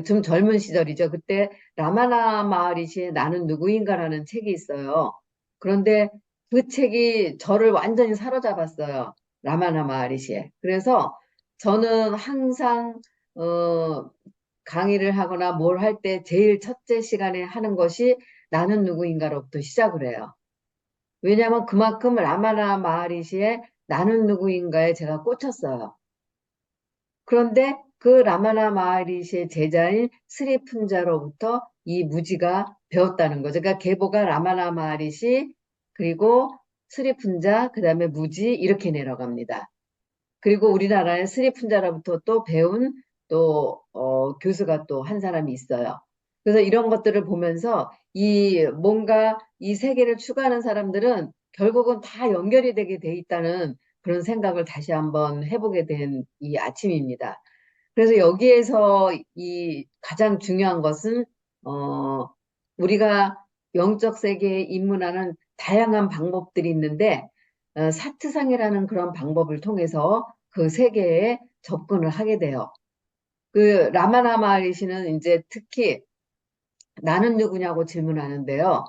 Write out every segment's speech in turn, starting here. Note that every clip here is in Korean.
좀 젊은 시절이죠. 그때 라마나 마하리시의 나는 누구인가라는 책이 있어요. 그런데 그 책이 저를 완전히 사로잡았어요. 라마나 마하리시에. 그래서 저는 항상 어, 강의를 하거나 뭘 할 때 제일 첫째 시간에 하는 것이 나는 누구인가로부터 시작을 해요. 왜냐하면 그만큼 라마나 마하리시의 나는 누구인가에 제가 꽂혔어요. 그런데 그 라마나 마하리시의 제자인 스리푼자로부터 이 무지가 배웠다는 거죠. 그러니까 계보가 라마나 마하리시, 그리고 스리푼자, 그 다음에 무지 이렇게 내려갑니다. 그리고 우리나라에 스리푼자로부터 또 배운 또 교수가 또 한 사람이 있어요. 그래서 이런 것들을 보면서 이 뭔가 이 세계를 추구하는 사람들은 결국은 다 연결이 되게 돼 있다는 그런 생각을 다시 한번 해보게 된 이 아침입니다. 그래서 여기에서 이 가장 중요한 것은 어 우리가 영적 세계에 입문하는 다양한 방법들이 있는데 사트상이라는 그런 방법을 통해서 그 세계에 접근을 하게 돼요. 그 라마나 마하리시는 이제 특히 나는 누구냐고 질문하는데요.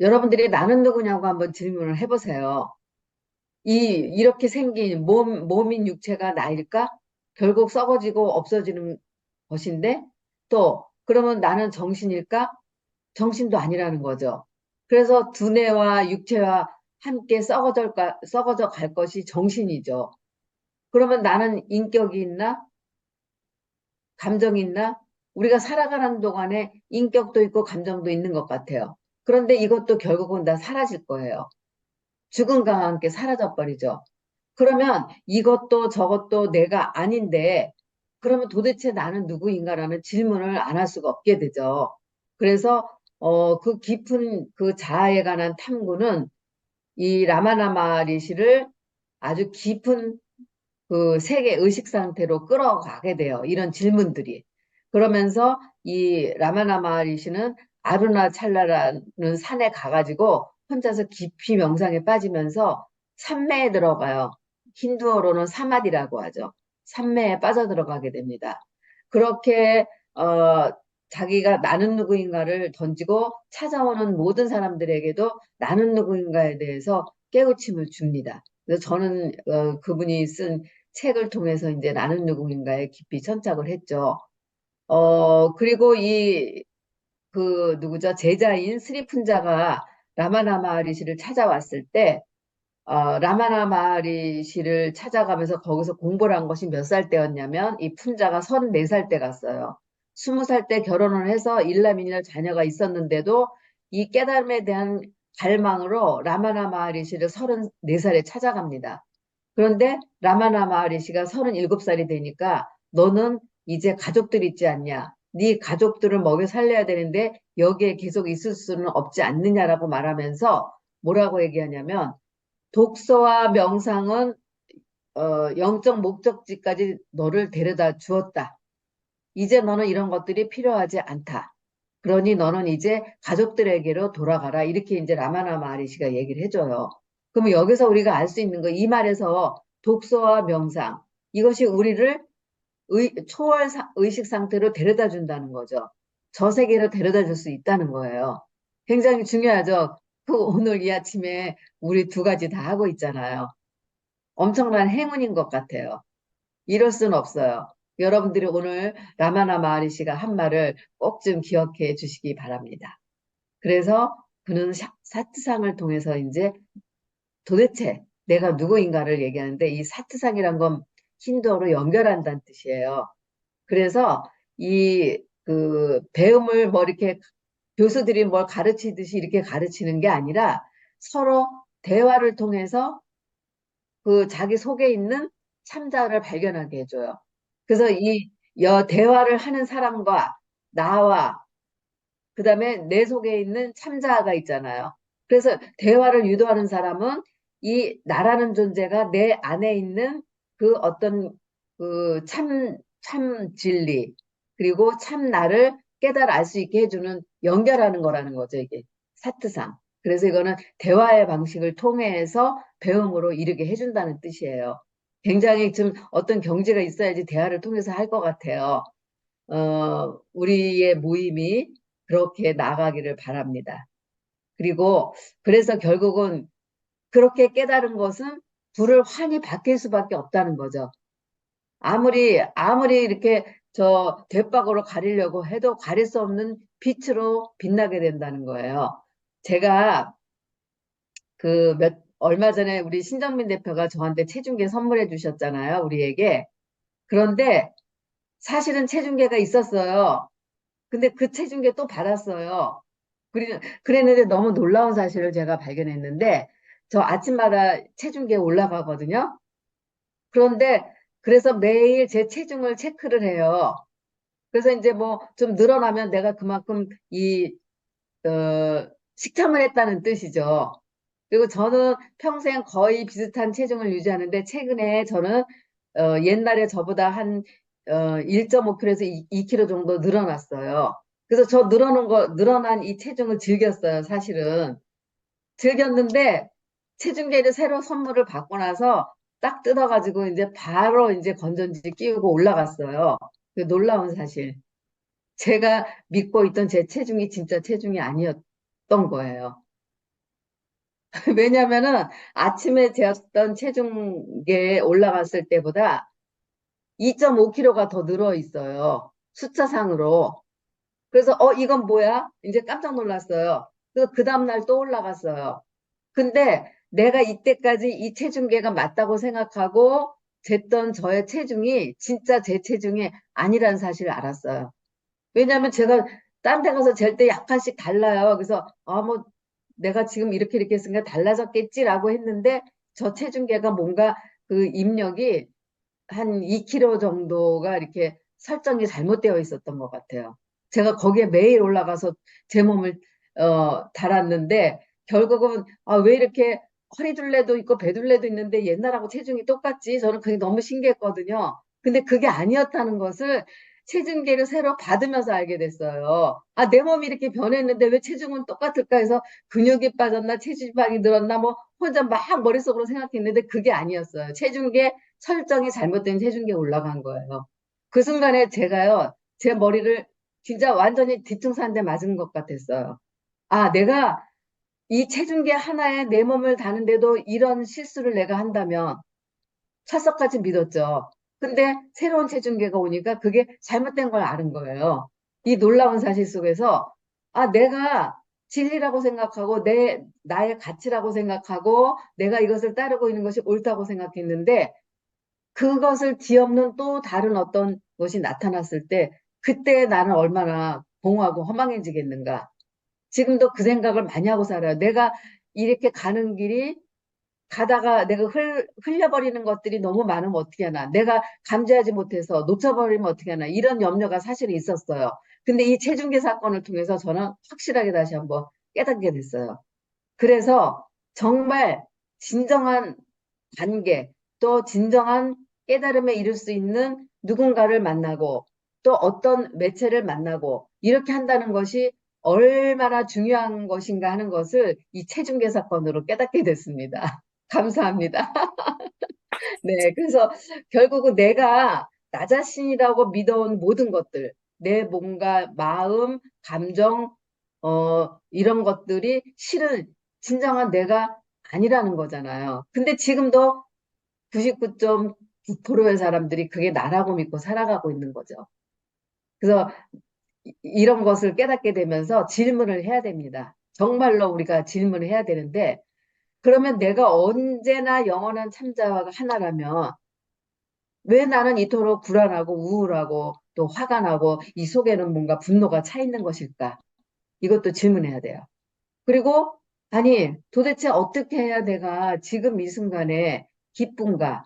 여러분들이 나는 누구냐고 한번 질문을 해보세요. 이렇게 생긴 몸인 육체가 나일까? 결국 썩어지고 없어지는 것인데, 또, 그러면 나는 정신일까? 정신도 아니라는 거죠. 그래서 두뇌와 육체와 함께 썩어져 갈 것이 정신이죠. 그러면 나는 인격이 있나? 감정이 있나? 우리가 살아가는 동안에 인격도 있고 감정도 있는 것 같아요. 그런데 이것도 결국은 다 사라질 거예요. 죽음과 함께 사라져 버리죠. 그러면 이것도 저것도 내가 아닌데, 그러면 도대체 나는 누구인가라는 질문을 안 할 수가 없게 되죠. 그래서 그 깊은 그 자아에 관한 탐구는 이 라마나 마리시를 아주 깊은 그 세계 의식 상태로 끌어가게 돼요. 이런 질문들이. 그러면서 이 라마나 마하리시는 아루나찰라라는 산에 가가지고 혼자서 깊이 명상에 빠지면서 산매에 들어가요. 힌두어로는 사마디라고 하죠. 산매에 빠져들어가게 됩니다. 그렇게 자기가 나는 누구인가를 던지고 찾아오는 모든 사람들에게도 나는 누구인가에 대해서 깨우침을 줍니다. 그래서 저는 그분이 쓴 책을 통해서 이제 나는 누구인가에 깊이 천착을 했죠. 그리고 누구죠? 제자인 스리푼자가 라마나 마하리시를 찾아왔을 때, 라마나 마하리시를 찾아가면서 거기서 공부를 한 것이 몇 살 때였냐면, 이 푼자가 34살 때 갔어요. 20살 때 결혼을 해서 일남일녀 자녀가 있었는데도 이 깨달음에 대한 갈망으로 라마나 마하리시를 34살에 찾아갑니다. 그런데 라마나 마하리시가 37살이 되니까 너는 이제 가족들 있지 않냐? 네 가족들을 먹여 살려야 되는데 여기에 계속 있을 수는 없지 않느냐라고 말하면서 뭐라고 얘기하냐면 독서와 명상은 영적 목적지까지 너를 데려다 주었다. 이제 너는 이런 것들이 필요하지 않다. 그러니 너는 이제 가족들에게로 돌아가라. 이렇게 이제 라마나 마하리시가 얘기를 해줘요. 그러면 여기서 우리가 알 수 있는 거, 이 말에서 독서와 명상, 이것이 우리를 초월 의식 상태로 데려다 준다는 거죠. 저 세계로 데려다 줄 수 있다는 거예요. 굉장히 중요하죠. 그 오늘 이 아침에 우리 두 가지 다 하고 있잖아요. 엄청난 행운인 것 같아요. 이럴 수는 없어요. 여러분들이 오늘 라마나 마하리시가 한 말을 꼭 좀 기억해 주시기 바랍니다. 그래서 그는 사트상을 통해서 이제 도대체 내가 누구인가를 얘기하는데 이 사트상이란 건 힌두어로 연결한다는 뜻이에요. 그래서 배움을 뭐 이렇게 교수들이 뭘 가르치듯이 이렇게 가르치는 게 아니라 서로 대화를 통해서 그 자기 속에 있는 참자를 발견하게 해줘요. 그래서 대화를 하는 사람과 나와 그다음에 내 속에 있는 참자아가 있잖아요. 그래서 대화를 유도하는 사람은 이 나라는 존재가 내 안에 있는 그 어떤 참 진리 그리고 참 나를 깨달아 알 수 있게 해주는 연결하는 거라는 거죠, 이게 사트상. 그래서 이거는 대화의 방식을 통해서 배움으로 이르게 해준다는 뜻이에요. 굉장히 좀 어떤 경지가 있어야지 대화를 통해서 할 것 같아요. 우리의 모임이 그렇게 나가기를 바랍니다. 그리고 그래서 결국은 그렇게 깨달은 것은 불을 환히 밝힐 수밖에 없다는 거죠. 아무리 이렇게 저 대박으로 가리려고 해도 가릴 수 없는 빛으로 빛나게 된다는 거예요. 제가 얼마 전에 우리 신정민 대표가 저한테 체중계 선물해 주셨잖아요, 우리에게. 그런데 사실은 체중계가 있었어요. 근데 그 체중계 또 받았어요. 그랬는데 너무 놀라운 사실을 제가 발견했는데, 저 아침마다 체중계에 올라가거든요. 그런데 그래서 매일 제 체중을 체크를 해요. 그래서 이제 뭐 좀 늘어나면 내가 그만큼 식탐을 했다는 뜻이죠. 그리고 저는 평생 거의 비슷한 체중을 유지하는데 최근에 저는 옛날에 저보다 한 1.5kg에서 2kg 정도 늘어났어요. 그래서 늘어난 이 체중을 즐겼어요, 사실은. 즐겼는데 체중계를 새로 선물을 받고 나서 딱 뜯어가지고 이제 바로 이제 건전지 끼우고 올라갔어요. 그 놀라운 사실. 제가 믿고 있던 제 체중이 진짜 체중이 아니었던 거예요. 왜냐면은 아침에 재었던 체중계에 올라갔을 때보다 2.5kg가 더 늘어 있어요. 숫자상으로. 그래서 이건 뭐야? 이제 깜짝 놀랐어요. 그래서 그 다음날 또 올라갔어요. 근데 내가 이때까지 이 체중계가 맞다고 생각하고 쟀던 저의 체중이 진짜 제 체중이 아니라는 사실을 알았어요. 왜냐하면 제가 딴 데 가서 잴 때 약간씩 달라요. 그래서 뭐 내가 지금 이렇게 했으니까 달라졌겠지라고 했는데 저 체중계가 뭔가 그 입력이 한 2kg 정도가 이렇게 설정이 잘못되어 있었던 것 같아요. 제가 거기에 매일 올라가서 제 몸을 달았는데 결국은 왜 이렇게 허리둘레도 있고 배둘레도 있는데 옛날하고 체중이 똑같지? 저는 그게 너무 신기했거든요. 근데 그게 아니었다는 것을 체중계를 새로 받으면서 알게 됐어요. 내 몸이 이렇게 변했는데 왜 체중은 똑같을까 해서 근육이 빠졌나 체지방이 늘었나 뭐 혼자 막 머릿속으로 생각했는데 그게 아니었어요. 체중계 설정이 잘못된 체중계에 올라간 거예요. 그 순간에 제가요, 제 머리를 진짜 완전히 뒤통수 한 대 맞은 것 같았어요. 내가 이 체중계 하나에 내 몸을 다는데도 이런 실수를 내가 한다면 철석같이 믿었죠. 근데 새로운 체중계가 오니까 그게 잘못된 걸 아는 거예요. 이 놀라운 사실 속에서 내가 진리라고 생각하고 나의 가치라고 생각하고 내가 이것을 따르고 있는 것이 옳다고 생각했는데 그것을 뒤엎는 또 다른 어떤 것이 나타났을 때 그때 나는 얼마나 공허하고 허망해지겠는가. 지금도 그 생각을 많이 하고 살아요. 내가 이렇게 가는 길이 가다가 내가 흘려버리는 것들이 너무 많으면 어떻게 하나. 내가 감지하지 못해서 놓쳐버리면 어떻게 하나. 이런 염려가 사실 있었어요. 근데 이 체중계 사건을 통해서 저는 확실하게 다시 한번 깨닫게 됐어요. 그래서 정말 진정한 관계, 또 진정한 깨달음에 이를 수 있는 누군가를 만나고 또 어떤 매체를 만나고 이렇게 한다는 것이 얼마나 중요한 것인가 하는 것을 이 체중계 사건으로 깨닫게 됐습니다. 감사합니다. 네, 그래서 결국은 내가 나 자신이라고 믿어온 모든 것들, 내 몸과 마음, 감정, 이런 것들이 실은 진정한 내가 아니라는 거잖아요. 근데 지금도 99.9%의 사람들이 그게 나라고 믿고 살아가고 있는 거죠. 그래서 이런 것을 깨닫게 되면서 질문을 해야 됩니다. 정말로 우리가 질문을 해야 되는데, 그러면 내가 언제나 영원한 참자와 하나라면 왜 나는 이토록 불안하고 우울하고 또 화가 나고 이 속에는 뭔가 분노가 차 있는 것일까? 이것도 질문해야 돼요. 그리고 아니 도대체 어떻게 해야 내가 지금 이 순간에 기쁨과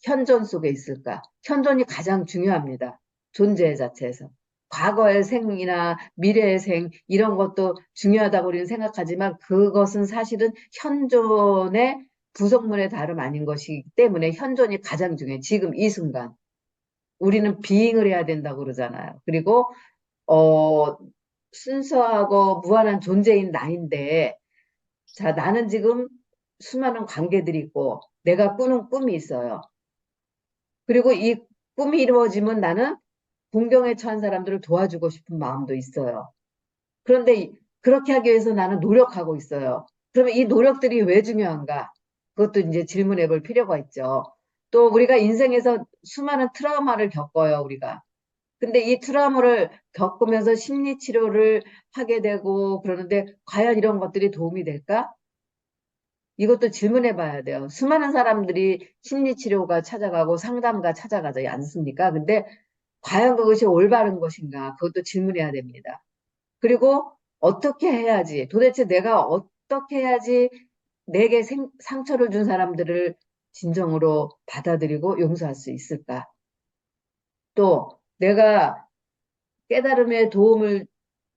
현존 속에 있을까? 현존이 가장 중요합니다. 존재 자체에서. 과거의 생이나 미래의 생 이런 것도 중요하다고 우리는 생각하지만 그것은 사실은 현존의 부속물의 다름 아닌 것이기 때문에 현존이 가장 중요해요. 지금 이 순간. 우리는 비잉을 해야 된다고 그러잖아요. 그리고 어, 순수하고 무한한 존재인 나인데 자, 나는 지금 수많은 관계들이 있고 내가 꾸는 꿈이 있어요. 그리고 이 꿈이 이루어지면 나는 공경에 처한 사람들을 도와주고 싶은 마음도 있어요. 그런데 그렇게 하기 위해서 나는 노력하고 있어요. 그러면 이 노력들이 왜 중요한가? 그것도 이제 질문해 볼 필요가 있죠. 또 우리가 인생에서 수많은 트라우마를 겪어요, 우리가. 근데 이 트라우마를 겪으면서 심리 치료를 하게 되고 그러는데 과연 이런 것들이 도움이 될까? 이것도 질문해 봐야 돼요. 수많은 사람들이 심리 치료가 찾아가고 상담가 찾아가지 않습니까? 근데 과연 그것이 올바른 것인가? 그것도 질문해야 됩니다. 그리고 어떻게 해야지, 도대체 내가 어떻게 해야지 내게 상처를 준 사람들을 진정으로 받아들이고 용서할 수 있을까? 또 내가 깨달음에 도움을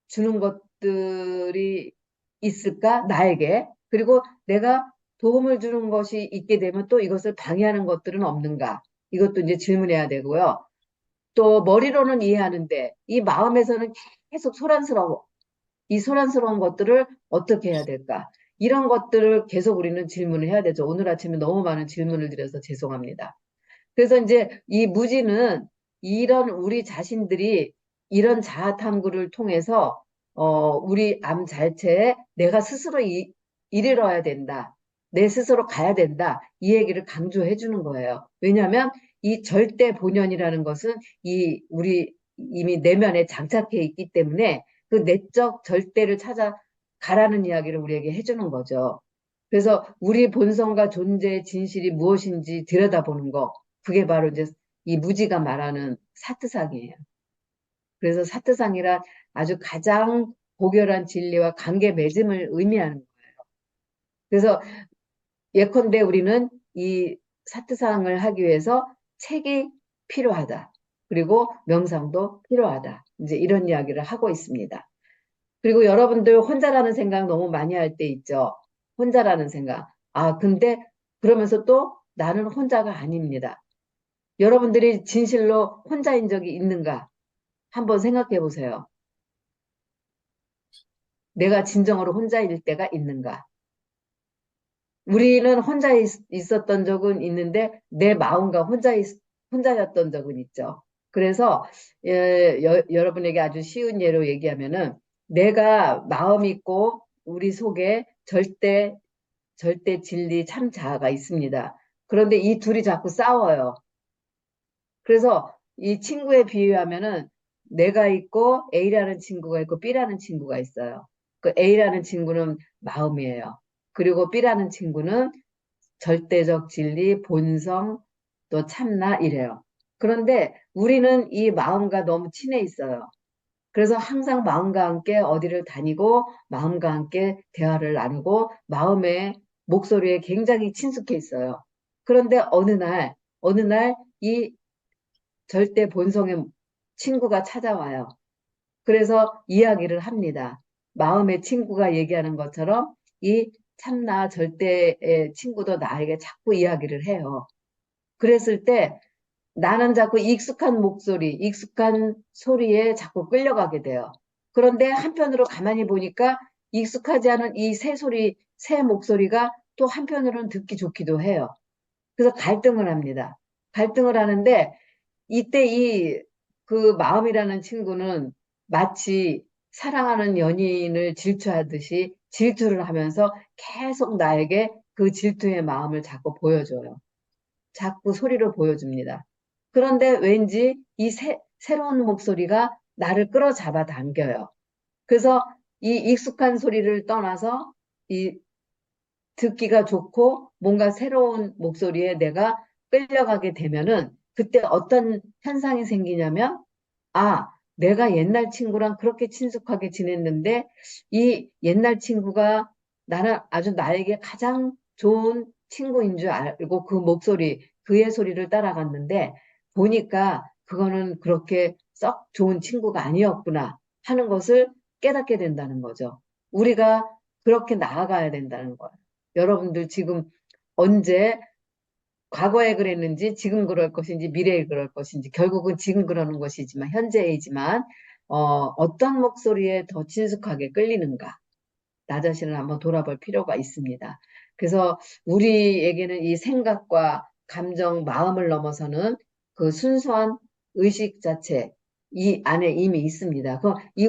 주는 것들이 있을까? 나에게. 그리고 내가 도움을 주는 것이 있게 되면 또 이것을 방해하는 것들은 없는가? 이것도 이제 질문해야 되고요. 또 머리로는 이해하는데 이 마음에서는 계속 소란스러워. 이 소란스러운 것들을 어떻게 해야 될까? 이런 것들을 계속 우리는 질문을 해야 되죠. 오늘 아침에 너무 많은 질문을 드려서 죄송합니다. 그래서 이제 이 무지는 이런 우리 자신들이 이런 자아 탐구를 통해서 우리 암 자체에 내가 스스로 이르러야 된다. 내 스스로 가야 된다. 이 얘기를 강조해 주는 거예요. 왜냐하면 이 절대 본연이라는 것은 이 우리 이미 내면에 장착해 있기 때문에 그 내적 절대를 찾아 가라는 이야기를 우리에게 해주는 거죠. 그래서 우리 본성과 존재의 진실이 무엇인지 들여다보는 거. 그게 바로 이제 이 무지가 말하는 사트상이에요. 그래서 사트상이란 아주 가장 고결한 진리와 관계 맺음을 의미하는 거예요. 그래서 예컨대 우리는 이 사트상을 하기 위해서 책이 필요하다. 그리고 명상도 필요하다. 이제 이런 이야기를 하고 있습니다. 그리고 여러분들 혼자라는 생각 너무 많이 할 때 있죠. 혼자라는 생각. 아, 근데 그러면서 또 나는 혼자가 아닙니다. 여러분들이 진실로 혼자인 적이 있는가? 한번 생각해 보세요. 내가 진정으로 혼자일 때가 있는가? 우리는 혼자 있었던 적은 있는데 내 마음과 혼자였던 적은 있죠. 그래서 여러분에게 아주 쉬운 예로 얘기하면은 내가 마음 있고 우리 속에 절대 진리 참 자아가 있습니다. 그런데 이 둘이 자꾸 싸워요. 그래서 이 친구에 비유하면은 내가 있고 A라는 친구가 있고 B라는 친구가 있어요. 그 A라는 친구는 마음이에요. 그리고 B라는 친구는 절대적 진리, 본성, 또 참나 이래요. 그런데 우리는 이 마음과 너무 친해 있어요. 그래서 항상 마음과 함께 어디를 다니고 마음과 함께 대화를 나누고 마음의 목소리에 굉장히 친숙해 있어요. 그런데 어느 날 이 절대 본성의 친구가 찾아와요. 그래서 이야기를 합니다. 마음의 친구가 얘기하는 것처럼 이 참나 절대의 친구도 나에게 자꾸 이야기를 해요. 그랬을 때 나는 자꾸 익숙한 목소리, 익숙한 소리에 자꾸 끌려가게 돼요. 그런데 한편으로 가만히 보니까 익숙하지 않은 이 새 목소리가 또 한편으로는 듣기 좋기도 해요. 그래서 갈등을 합니다. 갈등을 하는데 이때 그 마음이라는 친구는 마치 사랑하는 연인을 질투하듯이 질투를 하면서 계속 나에게 그 질투의 마음을 자꾸 보여줘요. 자꾸 소리로 보여줍니다. 그런데 왠지 이 새로운 목소리가 나를 끌어잡아 당겨요. 그래서 이 익숙한 소리를 떠나서 이 듣기가 좋고 뭔가 새로운 목소리에 내가 끌려가게 되면은 그때 어떤 현상이 생기냐면 아, 내가 옛날 친구랑 그렇게 친숙하게 지냈는데 이 옛날 친구가 나는 아주 나에게 가장 좋은 친구인 줄 알고 그 목소리, 그의 소리를 따라갔는데 보니까 그거는 그렇게 썩 좋은 친구가 아니었구나 하는 것을 깨닫게 된다는 거죠. 우리가 그렇게 나아가야 된다는 거예요. 여러분들 지금 언제 과거에 그랬는지 지금 그럴 것인지 미래에 그럴 것인지 결국은 지금 그러는 것이지만 현재이지만 어떤 목소리에 더 친숙하게 끌리는가 나 자신을 한번 돌아볼 필요가 있습니다. 그래서 우리에게는 이 생각과 감정, 마음을 넘어서는 그 순수한 의식 자체 이 안에 이미 있습니다.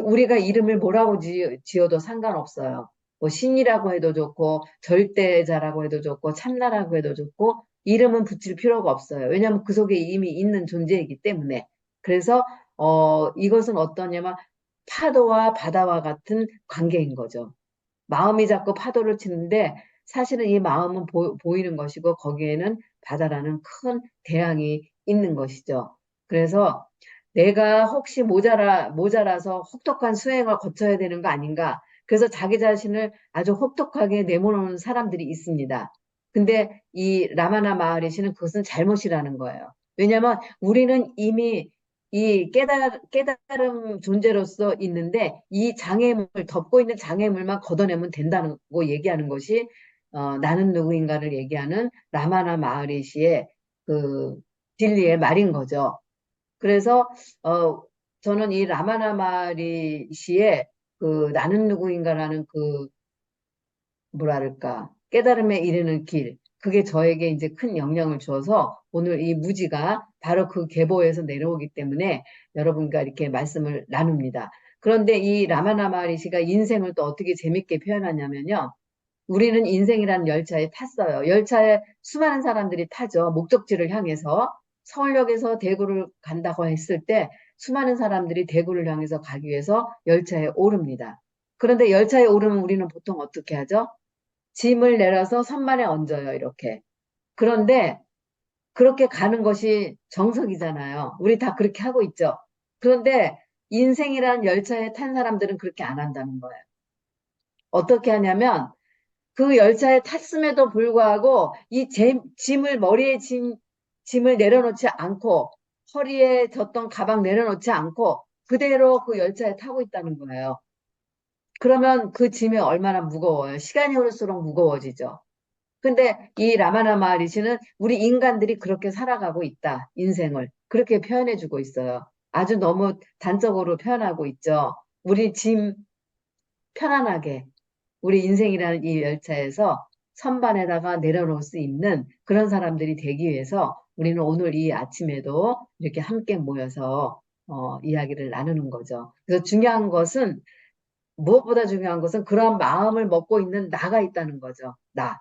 우리가 이름을 뭐라고 지어도 상관없어요. 뭐 신이라고 해도 좋고, 절대자라고 해도 좋고, 참나라고 해도 좋고, 이름은 붙일 필요가 없어요. 왜냐하면 그 속에 이미 있는 존재이기 때문에. 그래서, 이것은 어떠냐면, 파도와 바다와 같은 관계인 거죠. 마음이 자꾸 파도를 치는데, 사실은 이 마음은 보이는 것이고, 거기에는 바다라는 큰 대양이 있는 것이죠. 그래서, 내가 혹시 모자라서 혹독한 수행을 거쳐야 되는 거 아닌가. 그래서 자기 자신을 아주 혹독하게 내모놓는 사람들이 있습니다. 근데 이 라마나 마하리시는 그것은 잘못이라는 거예요. 왜냐하면 우리는 이미 이 깨달음 존재로서 있는데 이 장애물, 덮고 있는 장애물만 걷어내면 된다는 거 얘기하는 것이 나는 누구인가를 얘기하는 라마나 마하리시의 그 진리의 말인 거죠. 그래서 어 저는 이 라마나 마리시의 그 나는 누구인가라는 그 뭐랄까 깨달음에 이르는 길 그게 저에게 이제 큰 영향을 줘서 오늘 이 무지가 바로 그 계보에서 내려오기 때문에 여러분과 이렇게 말씀을 나눕니다. 그런데 이 라마나 마리시가 인생을 또 어떻게 재밌게 표현하냐면요. 우리는 인생이라는 열차에 탔어요. 열차에 수많은 사람들이 타죠. 목적지를 향해서 서울역에서 대구를 간다고 했을 때 수많은 사람들이 대구를 향해서 가기 위해서 열차에 오릅니다. 그런데 열차에 오르면 우리는 보통 어떻게 하죠? 짐을 내려서 선반에 얹어요, 이렇게. 그런데 그렇게 가는 것이 정석이잖아요. 우리 다 그렇게 하고 있죠. 그런데 인생이라는 열차에 탄 사람들은 그렇게 안 한다는 거예요. 어떻게 하냐면 그 열차에 탔음에도 불구하고 이 머리에 짐을 내려놓지 않고 허리에 졌던 가방 내려놓지 않고 그대로 그 열차에 타고 있다는 거예요. 그러면 그 짐이 얼마나 무거워요. 시간이 흐를수록 무거워지죠. 근데 이 라마나 마하리시는 우리 인간들이 그렇게 살아가고 있다. 인생을. 그렇게 표현해주고 있어요. 아주 너무 단적으로 표현하고 있죠. 우리 짐 편안하게 우리 인생이라는 이 열차에서 선반에다가 내려놓을 수 있는 그런 사람들이 되기 위해서 우리는 오늘 이 아침에도 이렇게 함께 모여서 이야기를 나누는 거죠. 그래서 중요한 것은 무엇보다 중요한 것은 그런 마음을 먹고 있는 나가 있다는 거죠. 나.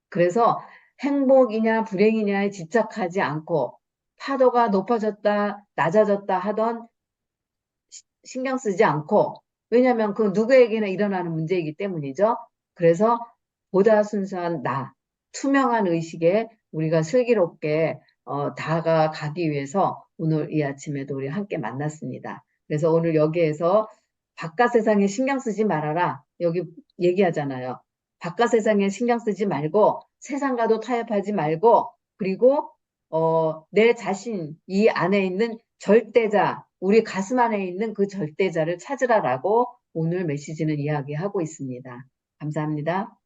그래서 행복이냐 불행이냐에 집착하지 않고 파도가 높아졌다 낮아졌다 하던 신경 쓰지 않고 왜냐하면 그 누구에게나 일어나는 문제이기 때문이죠. 그래서 보다 순수한 나, 투명한 의식에 우리가 슬기롭게 다가가기 위해서 오늘 이 아침에도 우리 함께 만났습니다. 그래서 오늘 여기에서 바깥 세상에 신경 쓰지 말아라. 여기 얘기하잖아요. 바깥 세상에 신경 쓰지 말고 세상과도 타협하지 말고 그리고 내 자신 이 안에 있는 절대자, 우리 가슴 안에 있는 그 절대자를 찾으라라고 오늘 메시지는 이야기하고 있습니다. 감사합니다.